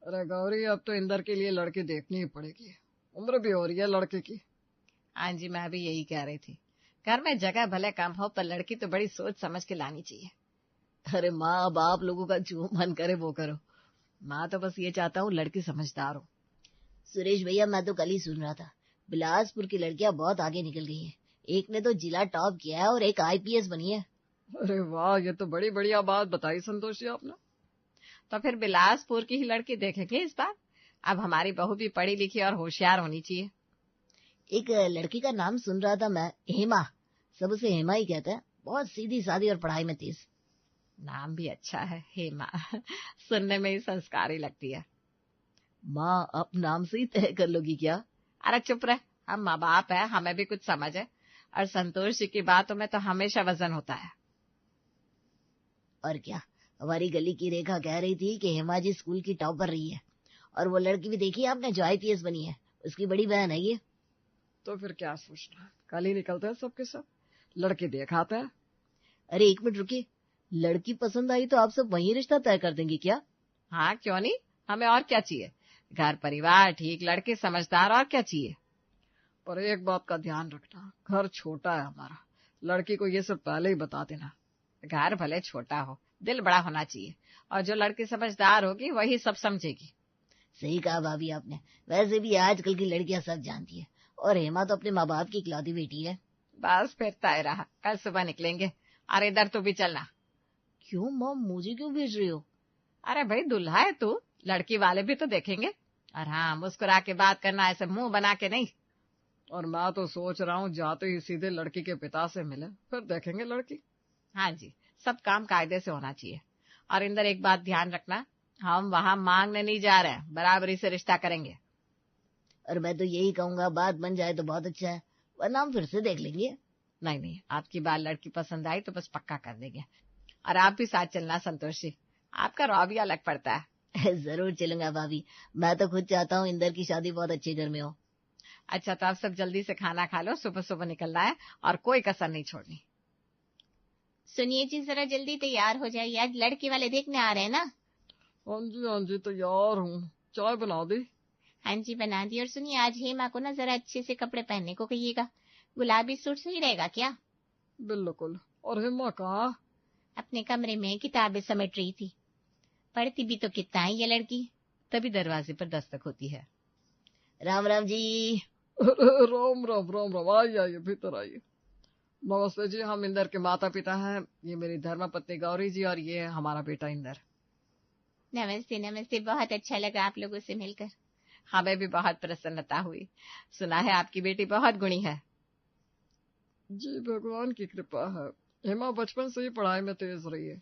अरे गौरी, अब तो इंदर के लिए लड़की देखनी ही पड़ेगी, उम्र भी हो रही है लड़के की। हाँ जी, मैं भी यही कह रही थी। घर में जगह भले कम हो, पर लड़की तो बड़ी सोच समझ के लानी चाहिए। अरे माँ, अब आप लोगों का जो मन करे वो करो। मैं तो बस ये चाहता हूँ लड़की समझदार हो। सुरेश भैया, मैं तो कल ही सुन रहा था, बिलासपुर की लड़कियां बहुत आगे निकल गई हैं। एक ने तो जिला टॉप किया है और एक आईपीएस बनी है। अरे वाह, ये तो बड़ी बढ़िया बात बताई संतोष जी आपने। तो फिर बिलासपुर की ही लड़की देखेंगे इस बार। अब हमारी बहू भी पढ़ी लिखी और होशियार होनी चाहिए। एक लड़की का नाम सुन रहा था मैं, हेमा। सब उसे हेमा ही कहते हैं। बहुत सीधी सादी और पढ़ाई में तेज। नाम भी अच्छा है, हेमा। सुनने में ही संस्कारी लगती है। माँ, आप नाम से ही तय कर लोगी क्या? अरे चुप रहे, हम माँ बाप है, हमें भी कुछ समझ है। और संतोष जी की बातों में तो हमेशा वजन होता है। और क्या, हमारी गली की रेखा कह रही थी कि हेमा जी स्कूल की टॉपर रही है। और वो लड़की भी देखी आपने जो आईपीएस बनी है, उसकी बड़ी बहन है ये। तो फिर क्या सोचना, कल ही निकलते हैं सबके सब, लड़के देखाते हैं। अरे एक मिनट रुकिए, लड़की पसंद आई तो आप सब वही रिश्ता तय कर देंगे क्या? हाँ क्यों नहीं, हमें और क्या चाहिए। घर परिवार ठीक, लड़के समझदार, और क्या चाहिए। पर एक बात का ध्यान रखना, घर छोटा है हमारा, लड़की को ये सब पहले ही बता देना। घर भले छोटा हो, दिल बड़ा होना चाहिए। और जो लड़की समझदार होगी वही सब समझेगी। सही कहा भाभी आपने। वैसे भी आजकल की लड़कियां सब जानती है, और हेमा तो अपने माँ बाप की इकलौती बेटी है। बस फिर तय रहा, कल सुबह निकलेंगे। और इधर तू भी चलना। क्यों माँ, मुझे क्यों भेज रही हो? अरे भाई, दुल्हा है तू, लड़की वाले भी तो देखेंगे। और हाँ, मुस्कुरा के बात करना, ऐसे मुंह बना के नहीं। और मैं तो सोच रहा हूँ जाते ही सीधे लड़की के पिता से मिले, फिर देखेंगे लड़की। हाँ जी, सब काम कायदे से होना चाहिए। और इंदर एक बात ध्यान रखना, हम वहां मांगने नहीं जा रहे हैं, बराबरी से रिश्ता करेंगे। और मैं तो यही कहूंगा, बात बन जाए तो बहुत अच्छा है, वरना हम फिर से देख लेंगे। नहीं नहीं, आपकी बात लड़की पसंद आई तो बस पक्का कर देंगे। और आप भी साथ चलना संतोष जी, आपका रौब भी अलग पड़ता है। जरूर चलूंगा भाभी। मैं तो खुद चाहता हूँ इंदर की शादी बहुत अच्छे घर में हो। अच्छा, तो आप सब जल्दी से खाना खा लो, सुबह सुबह निकलना है और कोई कसर नहीं छोड़नी। सुनिए जी, जरा जल्दी तैयार हो जाइए, आज लड़के वाले देखने आ रहे हैं ना। हाँ जी तैयार हूँ, चाय बना दी। हाँ जी बना दी। और सुनिए, आज हेमा को ना जरा अच्छे से कपड़े पहनने को कहिएगा। गुलाबी सूट सही रहेगा क्या? बिल्कुल। और हिम्मा कहाँ? अपने कमरे में किताबें समेट रही थी। पढ़ती भी तो कितना है ये लड़की। तभी दरवाजे पर दस्तक होती है। राम राम जी। राम राम राम राम, आइए भीतर आइए। नमस्ते जी, हम इंदर के माता पिता हैं। ये मेरी धर्मपत्नी गौरी जी और ये हमारा बेटा इंदर। नमस्ते नमस्ते, बहुत अच्छा लगा आप लोगों से मिलकर। हमें भी बहुत प्रसन्नता हुई। सुना है आपकी बेटी बहुत गुणी है। जी भगवान की कृपा है, हिमा बचपन से ही पढ़ाई में तेज रही है।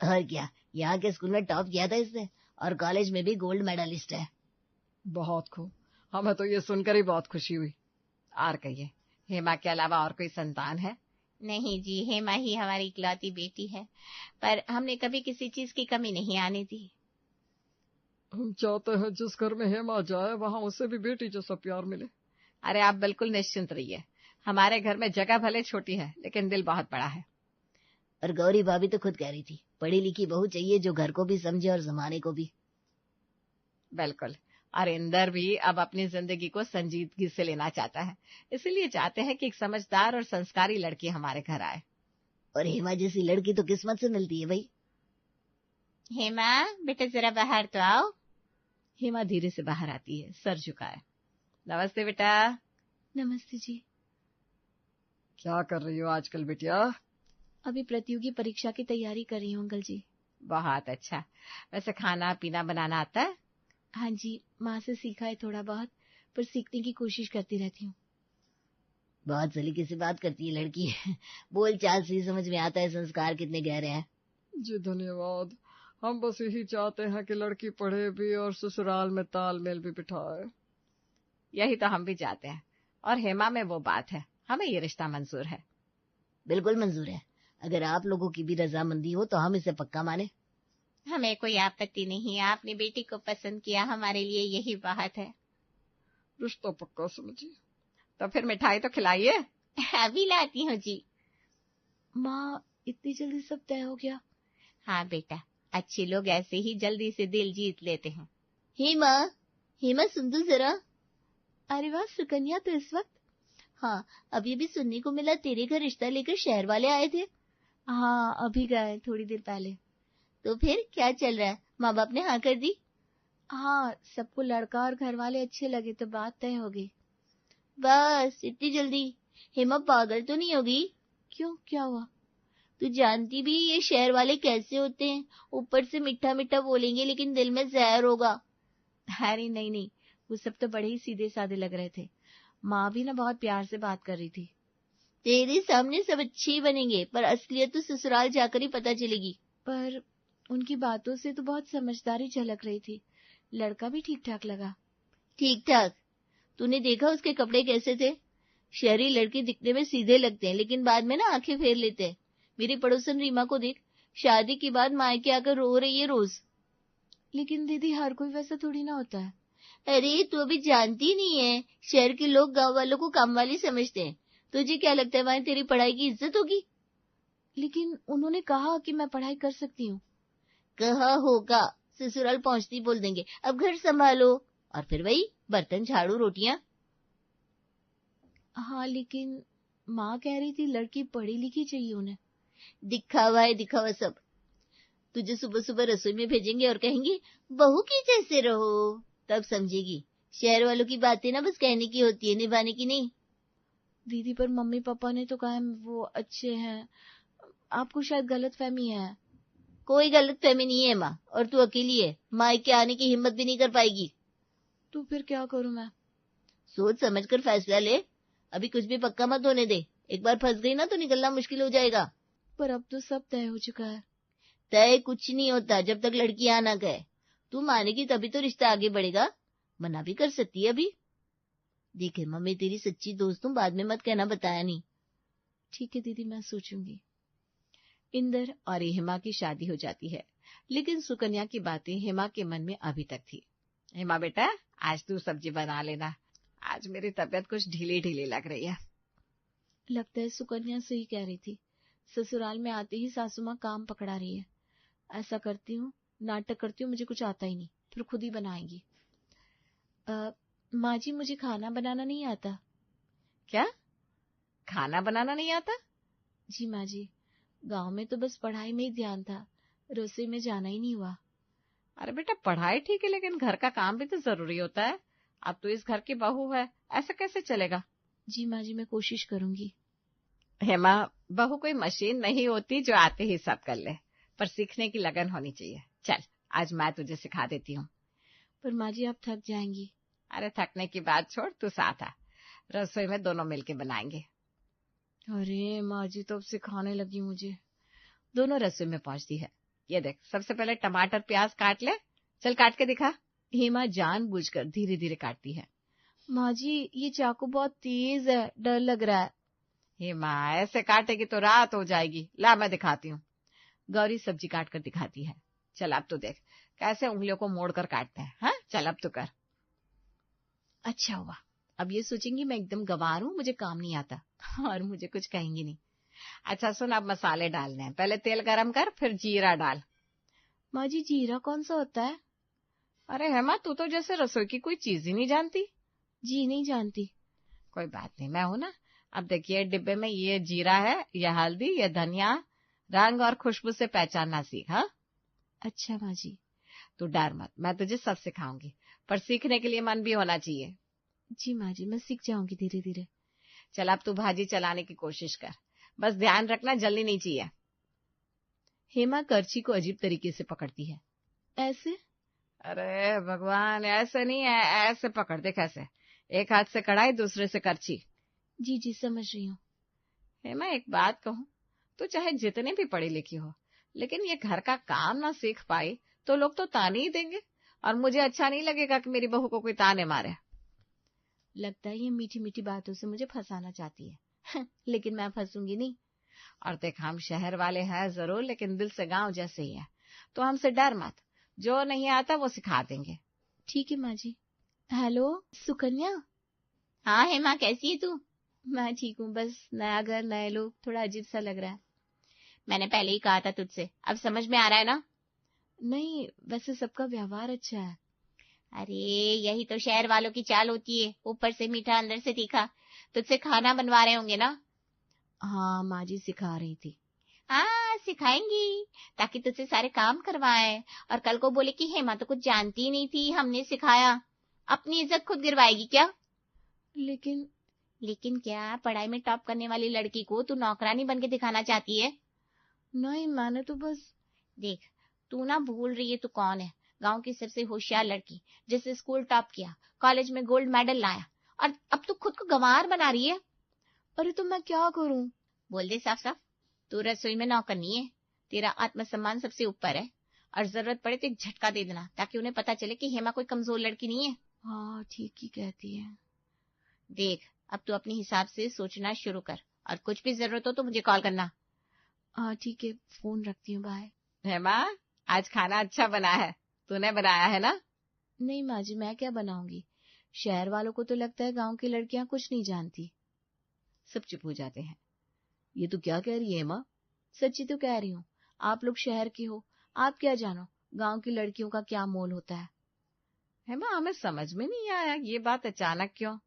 और क्या, यहाँ के स्कूल में टॉप किया था इसने, और कॉलेज में भी गोल्ड मेडलिस्ट है। बहुत खूब, हमें तो ये सुनकर ही बहुत खुशी हुई। और कहिए, हेमा के अलावा और कोई संतान है? नहीं जी, हेमा ही हमारी इकलौती बेटी है, पर हमने कभी किसी चीज की कमी नहीं आने दी। हम चाहते हैं जिस घर में हेमा जाए वहाँ उसे भी बेटी जैसा प्यार मिले। अरे आप बिल्कुल निश्चिंत रहिए, हमारे घर में जगह भले छोटी है लेकिन दिल बहुत बड़ा है। और गौरी भाभी तो खुद कह रही थी, पढ़ी लिखी बहू चाहिए जो घर को भी समझे और जमाने को भी। बिल्कुल। और इंदर भी अब अपनी जिंदगी को संजीदगी से लेना चाहता है, इसीलिए चाहते हैं कि एक समझदार और संस्कारी लड़की हमारे घर आए। और हेमा जैसी लड़की तो किस्मत से मिलती है भाई। हेमा बेटा, जरा बाहर तो आओ। हेमा धीरे से बाहर आती है, सर झुकाए। नमस्ते बेटा। नमस्ते जी। क्या कर रही हो आजकल बिटिया? अभी प्रतियोगी परीक्षा की तैयारी कर रही हूँ अंकल जी। बहुत अच्छा। वैसे खाना पीना बनाना आता है? हाँ जी, माँ से सीखा है थोड़ा बहुत, पर सीखने की कोशिश करती रहती हूँ। बहुत सलीके से बात करती है लड़की। बोल चाल से समझ में आता है संस्कार कितने गहरे हैं। जी धन्यवाद। हम बस यही चाहते हैं कि लड़की पढ़े भी और ससुराल में तालमेल भी बिठाए। यही तो हम भी चाहते हैं, और हेमा में वो बात है, हमें ये रिश्ता मंजूर है। बिल्कुल मंजूर है। अगर आप लोगों की भी रजामंदी हो तो हम इसे पक्का माने। हमें कोई आपत्ति नहीं, आपने बेटी को पसंद किया, हमारे लिए यही बात है। रिश्ता पक्का समझिए। तो फिर मिठाई तो खिलाइए। अभी लाती हूँ जी। माँ, इतनी जल्दी सब तय हो गया? हाँ बेटा, अच्छे लोग ऐसे ही जल्दी से दिल जीत लेते हैं। हेमा, हेमा सुन तो जरा। अरे वाह सुकन्या, तो इस वक्त? हाँ, अभी भी सुनने को मिला तेरे घर रिश्ता लेकर शहर वाले आए थे। हाँ, अभी गए थोड़ी देर पहले। तो फिर क्या चल रहा है? माँ बाप ने हाँ कर दी? हाँ, सबको लड़का और घर वाले अच्छे लगे तो बात तय हो गई। बस इतनी जल्दी? हेमा पागल तो नहीं होगी? क्यों, क्या हुआ? तू जानती भी ये शहर वाले कैसे होते हैं, ऊपर से मीठा मीठा बोलेंगे लेकिन दिल में जहर होगा। अरे नहीं नहीं, वो सब तो बड़े ही सीधे साधे लग रहे थे। माँ भी ना बहुत प्यार से बात कर रही थी। तेरे सामने सब अच्छे ही बनेंगे, पर असलियत तो ससुराल जाकर ही पता चलेगी। पर उनकी बातों से तो बहुत समझदारी झलक रही थी। लड़का भी ठीक ठाक लगा। ठीक ठाक? तूने देखा उसके कपड़े कैसे थे? शहरी लड़के दिखने में सीधे लगते हैं लेकिन बाद में ना आंखें फेर लेते हैं। मेरी पड़ोसन रीमा को देख, शादी के बाद मायके आकर रो रही है रोज। लेकिन दीदी हर कोई वैसा थोड़ी ना होता है। अरे तू अभी जानती नहीं है, शहर के लोग गांव वालों को काम वाली समझते हैं। तुझे क्या लगता है वहां तेरी पढ़ाई की इज्जत होगी? लेकिन उन्होंने कहा कि मैं पढ़ाई कर सकती हूँ। कहा होगा, ससुराल पहुंचती बोल देंगे अब घर संभालो, और फिर वही बर्तन झाड़ू रोटियां। हाँ, लेकिन माँ कह रही थी लड़की पढ़ी लिखी चाहिए उन्हें। दिखावा है दिखावा सब। तुझे सुबह सुबह रसोई में भेजेंगे और कहेंगे बहू की जैसे रहो, तब समझेगी। शहर वालों की बातें ना बस कहने की होती है, निभाने की नहीं। दीदी पर मम्मी पापा ने तो कहा वो अच्छे हैं। आपको शायद गलत फहमी है। कोई गलत फहमी नहीं है माँ, और तू अकेली है, मायके आने की हिम्मत भी नहीं कर पाएगी। तो फिर क्या करूं मैं? सोच समझ कर फैसला ले, अभी कुछ भी पक्का मत होने दे। एक बार फंस गई ना तो निकलना मुश्किल हो जाएगा। पर अब तो सब तय हो चुका है। तय कुछ नहीं होता जब तक लड़की आ ना गए। तू मानेगी तभी तो रिश्ता आगे बढ़ेगा, मना भी कर सकती है अभी। देखे मम्मी तेरी सच्ची दोस्त हूँ, बाद में मत कहना बताया नहीं। ठीक है दीदी, मैं सोचूंगी। इंदर और हेमा की शादी हो जाती है, लेकिन सुकन्या की बातें हेमा के मन में अभी तक थी। हेमा बेटा, आज तू सब्जी बना लेना, आज मेरी तबीयत कुछ ढीली ढीली लग रही है। लगता है सुकन्या सही कह रही थी। ससुराल में आते ही सासू माँ काम पकड़ा रही है। ऐसा करती हूँ, नाटक करती हूँ मुझे कुछ आता ही नहीं, फिर खुद ही बनाएंगी। माँ जी, मुझे खाना बनाना नहीं आता। क्या? खाना बनाना नहीं आता? जी माँ जी, गांव में तो बस पढ़ाई में ही ध्यान था, रसोई में जाना ही नहीं हुआ। अरे बेटा, पढ़ाई ठीक है लेकिन घर का काम भी तो जरूरी होता है। अब तो इस घर की बहू है, ऐसा कैसे चलेगा? जी माँ जी, मैं कोशिश करूंगी। हेमा, बहू कोई मशीन नहीं होती जो आते ही सब कर ले, पर सीखने की लगन होनी चाहिए। चल, आज मैं तुझे सिखा देती हूँ। पर माँ जी आप थक जाएंगी। अरे थकने की बात छोड़, तू साथ आ, रसोई में दोनों मिलके बनाएंगे। अरे माँ जी तो अब सिखाने लगी मुझे। दोनों रसोई में पहुंचती है। ये देख, सबसे पहले टमाटर प्याज काट ले। चल काट के दिखा। हेमा जानबूझकर धीरे धीरे काटती है। माँ जी, ये चाकू बहुत तेज है, डर लग रहा है। हेमा, ऐसे काटेगी तो रात हो जाएगी। ला मैं दिखाती हूँ। गौरी सब्जी काट कर दिखाती है। चल अब तो देख कैसे उंगलियों को मोड़कर काटते हैं। हाँ, चल अब तो कर। अच्छा हुआ, अब ये सोचेंगी मैं एकदम गंवार हूँ, मुझे काम नहीं आता, और मुझे कुछ कहेंगी नहीं। अच्छा सुन, अब मसाले डालने हैं। पहले तेल गरम कर, फिर जीरा डाल। माँ जी, जीरा कौन सा होता है? अरे हेमा, तू तो जैसे रसोई की कोई चीज ही नहीं जानती। जी नहीं जानती। कोई बात नहीं, मैं हूं ना। अब देखिए, डिब्बे में ये जीरा है, ये हल्दी, ये धनिया। रंग और खुशबू से पहचानना सीख। हाँ? अच्छा माँ जी। तू डर मत, मैं तुझे सब सिखाऊंगी, पर सीखने के लिए मन भी होना चाहिए। जी माँ जी, मैं सीख जाऊंगी धीरे धीरे। चल अब तू भाजी चलाने की कोशिश कर, बस ध्यान रखना जलनी नहीं चाहिए। हेमा करछी को अजीब तरीके से पकड़ती है। ऐसे? अरे भगवान, ऐसे नहीं है, ऐसे पकड़ दे। कैसे? एक हाथ से कढ़ाई, दूसरे से करछी। जी जी, समझ रही हूँ। हेमा, एक बात कहूँ, तू चाहे जितनी भी पढ़ी लिखी हो, लेकिन ये घर का काम ना सीख पाई तो लोग तो ताने ही देंगे, और मुझे अच्छा नहीं लगेगा कि मेरी बहू को कोई ताने मारे। लगता है ये मीठी मीठी बातों से मुझे फंसाना चाहती है। लेकिन मैं फंसूंगी नहीं। और देख, हम शहर वाले हैं जरूर, लेकिन दिल से गांव जैसे ही है, तो हमसे डर मत। जो नहीं आता वो सिखा देंगे। ठीक है माँ जी। हेलो सुकन्या। हाँ हेमा, कैसी है तू? मैं ठीक हूँ, बस नया घर, नए लोग, थोड़ा अजीब सा लग रहा है। मैंने पहले ही कहा था तुझसे, अब समझ में आ रहा है ना? नहीं, वैसे सबका व्यवहार अच्छा है। अरे यही तो शहर वालों की चाल होती है, ऊपर से मीठा अंदर से तीखा। तुझसे खाना बनवा रहे होंगे ना? हाँ, माँ जी सिखा रही थी। हाँ सिखाएंगी, ताकि तुझसे सारे काम करवाए और कल को बोले कि हेमा तो कुछ जानती ही नहीं थी, हमने सिखाया। अपनी इज्जत खुद गिरवाएगी क्या? लेकिन क्या पढ़ाई में टॉप करने वाली लड़की को तू नौकरानी बन के दिखाना चाहती है? नहीं, मैंने तो बस। देख, तू ना भूल रही है तू कौन है। गांव की सबसे होशियार लड़की, जिससे स्कूल टॉप किया, कॉलेज में गोल्ड मेडल लाया, और अब तू खुद को गंवार बना रही है। अरे तो मैं क्या करूं? बोल दे साफ साफ, तू रसोई में नौकरनी है। तेरा आत्मसम्मान सबसे ऊपर है, और जरूरत पड़े तो एक झटका दे देना, ताकि उन्हें पता चले कि हेमा कोई कमजोर लड़की नहीं है। हाँ, ठीक ही कहती है। देख, अब तू अपने हिसाब से सोचना शुरू कर, और कुछ भी जरूरत हो तो मुझे कॉल करना। हाँ ठीक है, फोन रखती हूँ, बाय। हेमा, आज खाना अच्छा बना है, तूने बनाया है ना? नहीं माँ जी, मैं क्या बनाऊंगी। शहर वालों को तो लगता है गांव की लड़कियां कुछ नहीं जानती। सब चुप हो जाते हैं। ये तो क्या कह रही है माँ? सच्ची तो कह रही हूँ। आप लोग शहर के हो, आप क्या जानो गांव की लड़कियों का क्या मोल होता है। हेमा, हमें समझ में नहीं आया ये बात अचानक क्यों?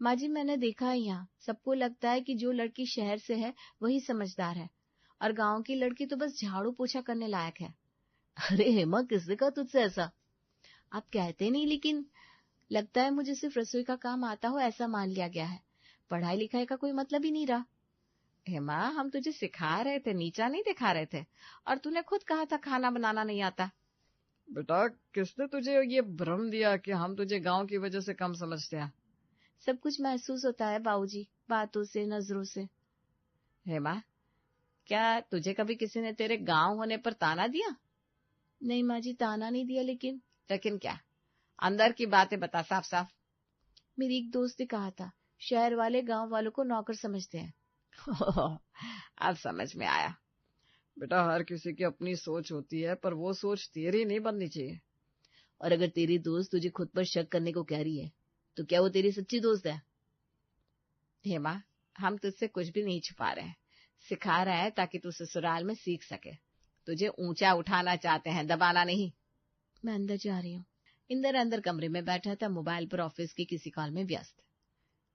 माँ जी, मैंने देखा है यहाँ सबको लगता है कि जो लड़की शहर से है वही समझदार है, और गांव की लड़की तो बस झाड़ू पोछा करने लायक है। अरे हेमा, किसने कहा तुझसे ऐसा? आप कहते नहीं, लेकिन लगता है मुझे सिर्फ रसोई का काम आता हो ऐसा मान लिया गया है। पढ़ाई लिखाई का कोई मतलब ही नहीं रहा। हेमा, हम तुझे सिखा रहे थे, नीचा नहीं दिखा रहे थे, और तूने खुद कहा था खाना बनाना नहीं आता। बेटा, किसने तुझे ये भ्रम दिया कि हम तुझे गांव की वजह से कम समझते हैं? सब कुछ महसूस होता है बाबूजी, बातों से, नजरों से। हेमा, क्या तुझे कभी किसी ने तेरे गांव होने पर ताना दिया? नहीं माँ जी, ताना नहीं दिया, लेकिन क्या? अंदर की बातें बता साफ साफ। मेरी एक दोस्त ने कहा था, शहर वाले गांव वालों को नौकर समझते हैं। अब समझ में आया। बेटा, हर किसी की अपनी सोच होती है, पर वो सोच तेरी नहीं बननी चाहिए। और अगर तेरी दोस्त तुझे खुद पर शक करने को कह रही है, तो क्या वो तेरी सच्ची दोस्त है? हेमा, हम तुझसे कुछ भी नहीं छुपा रहे हैं, सिखा रहे हैं ताकि तू ससुराल में सीख सके। तुझे ऊंचा उठाना चाहते हैं, दबाना नहीं। मैं अंदर जा रही हूँ। इंदर अंदर कमरे में बैठा था, मोबाइल पर ऑफिस की किसी कॉल में व्यस्त।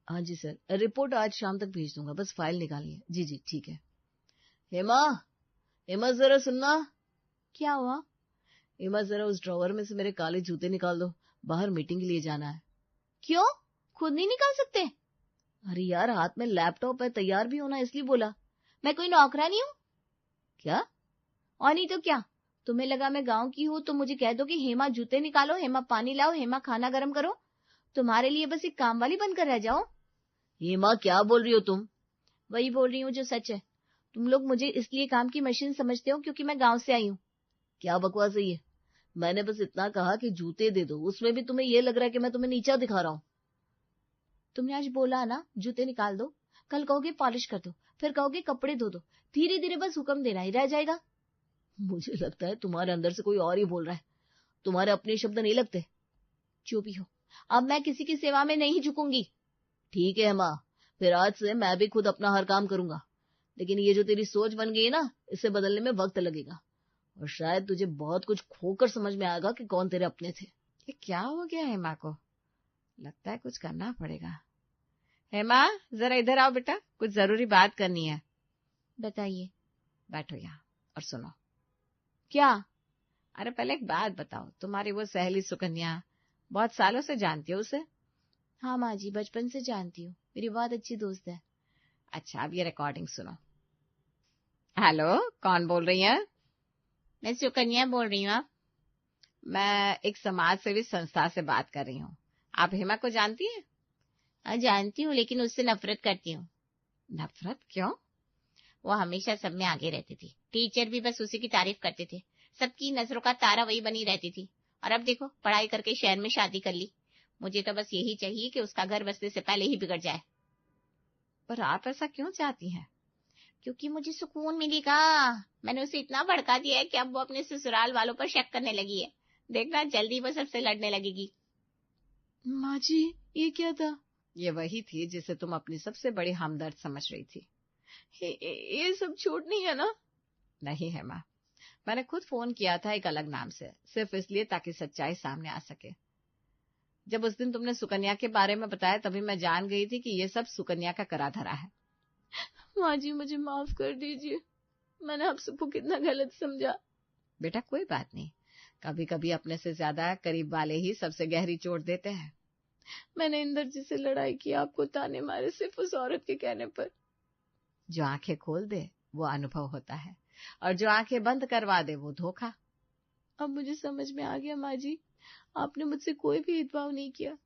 हाँ जी सर, रिपोर्ट आज शाम तक भेज दूंगा, बस फाइल निकालिए। जी जी ठीक है। हेमा, हेमा जरा सुनना। क्या हुआ? हेमा, जरा उस ड्रॉवर में से मेरे काले जूते निकाल दो, बाहर मीटिंग के लिए जाना है। क्यों, खुद नहीं निकाल सकते? अरे यार, हाथ में लैपटॉप है, तैयार भी होना, इसलिए बोला। मैं कोई नौकरानी हूँ क्या? और नहीं तो क्या, तुम्हें लगा मैं गांव की हूँ तो मुझे कह दो कि हेमा जूते निकालो, हेमा पानी लाओ, हेमा खाना गर्म करो। तुम्हारे लिए बस एक काम वाली बनकर रह जाओ। हेमा, क्या बोल रही हो तुम? वही बोल रही हूँ जो सच है। तुम लोग मुझे इसलिए काम की मशीन समझते हो क्योंकि मैं गांव से आई हूँ। क्या बकवास है ये? मैंने बस इतना कहा कि जूते दे दो, उसमें भी तुम्हें ये लग रहा है कि मैं तुम्हें नीचा दिखा रहा हूँ। तुमने आज बोला ना जूते निकाल दो, कल कहोगे पॉलिश कर दो, फिर कहोगे कपड़े धो दो, धीरे धीरे बस हुक्म देना ही रह जाएगा। मुझे लगता है तुम्हारे अंदर से कोई और ही बोल रहा है, तुम्हारे अपने शब्द नहीं लगते। जो भी हो, अब मैं किसी की सेवा में नहीं झुकूंगी। ठीक है माँ, फिर आज से मैं भी खुद अपना हर काम करूंगा, लेकिन ये जो तेरी सोच बन गई है ना, इसे बदलने में वक्त लगेगा, और शायद तुझे बहुत कुछ खोकर समझ में आएगा कि कौन तेरे अपने थे। ये क्या हो गया हेमा को? लगता है कुछ करना पड़ेगा। हेमा, जरा इधर आओ बेटा, कुछ जरूरी बात करनी है। बताइए। बैठो यहाँ और सुनो। क्या? अरे पहले एक बात बताओ, तुम्हारी वो सहेली सुकन्या, बहुत सालों से जानती हो उसे? हाँ माँ जी, बचपन से जानती हूँ, मेरी बहुत अच्छी दोस्त है। अच्छा, अब ये रिकॉर्डिंग सुनो। हेलो, कौन बोल रही है? मैं सुकन्या बोल रही हूँ। आप? मैं एक समाज सेवी संस्था से बात कर रही हूँ। आप हेमा को जानती हैं? जानती हूँ, लेकिन उससे नफरत करती हूँ। नफरत क्यों? वो हमेशा सब में आगे रहती थी, टीचर भी बस उसी की तारीफ करते थे, सबकी नजरों का तारा वही बनी रहती थी। और अब देखो, पढ़ाई करके शहर में शादी कर ली। मुझे तो बस यही चाहिए कि उसका घर बसने से पहले ही बिगड़ जाए। पर आप ऐसा क्यों चाहती हैं? क्योंकि मुझे सुकून मिलेगा। मैंने उसे इतना भड़का दिया है कि अब वो अपने ससुराल वालों पर शक करने लगी है। देखना, जल्दी वो सबसे लड़ने लगेगी। माँ जी, ये क्या था? ये वही थी जिसे तुम अपनी सबसे बड़ी हमदर्द समझ रही थी। ये सब झूठ नहीं है ना? नहीं हेमा, मैंने खुद फोन किया था एक अलग नाम से, सिर्फ इसलिए ताकि सच्चाई सामने आ सके। जब उस दिन तुमने सुकन्या के बारे में बताया तभी मैं जान गई थी कि ये सब सुकन्या का करा धरा है। माँ जी मुझे माफ कर दीजिए, मैंने आप सबको कितना गलत समझा। बेटा कोई बात नहीं, कभी कभी अपने से ज्यादा करीब वाले ही सबसे गहरी चोट देते हैं। मैंने इंदर जी से लड़ाई की, आपको ताने मारे सिर्फ उस औरत के कहने पर। जो आंखें खोल दे वो अनुभव होता है, और जो आंखें बंद करवा दे वो धोखा। अब मुझे समझ में आ गया माँ जी, आपने मुझसे कोई भी भेदभाव नहीं किया।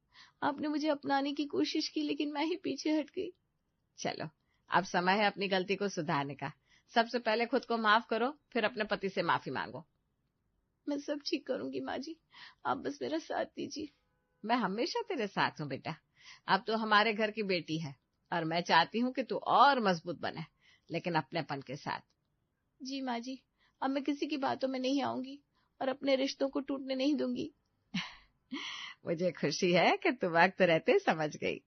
आपने मुझे अपनाने की कोशिश की, लेकिन मैं ही पीछे हट गई। चलो अब समय है अपनी गलती को सुधारने का। सबसे पहले खुद को माफ करो, फिर अपने पति से माफी मांगो। मैं सब ठीक करूंगी माँ जी, आप बस मेरा साथ दीजिए। मैं हमेशा तेरे साथ हूँ बेटा। अब तो हमारे घर की बेटी है और मैं चाहती हूँ कि तू और मजबूत बने, लेकिन अपनेपन के साथ। जी माँ जी, अब मैं किसी की बातों में नहीं आऊंगी और अपने रिश्तों को टूटने नहीं दूंगी। मुझे खुशी है कि तू वक्त रहते समझ गई।